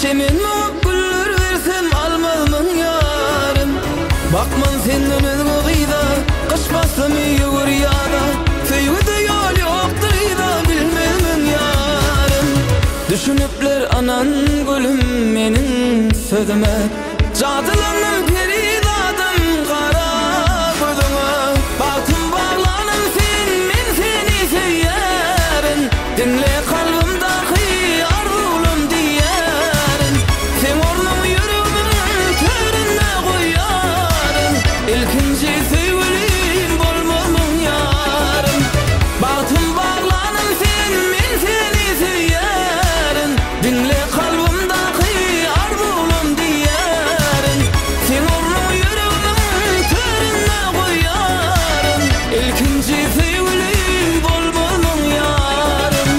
Çemen muğup güller versem almazmın yarım. Bakman senden özgü gıyda, kaçmasam iyi vur yada. Feygüde yol yoktur ida, bilmezmin yarım. Düşünüpler anan gülüm menin sözüme. Cadılanım peridadım kara gözüme. Baktım bağlanım sen, men seni seyerim. Dinle kalbimdaki arzulum diyerim. Sen ornum yüreğimin törüne koyarım. İlkinci sevgilim bolmamın yarım. Baktım bağlanım sen, men seni seyerim. Dinle kalbimdaki arzulum diyerim. Sen ornum yüreğimin törüne koyarım. İlkinci sevgilim bolmamın yarım.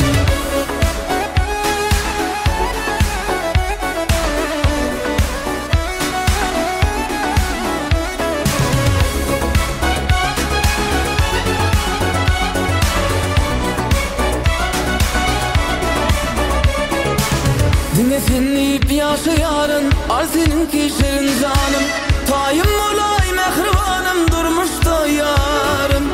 Dinle seni ip yaşayarın, al seninki şirin canım. Tayım olay mehribanım, durmuşta yarım.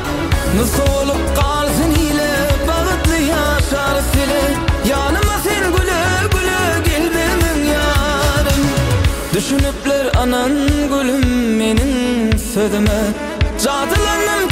Nasıl olup kalsın ile, bağıtlı yaşar sile. Yanıma sen güle güle gel benim yarım. Düşünüpler anan gülüm menin sözüme. Cadılanım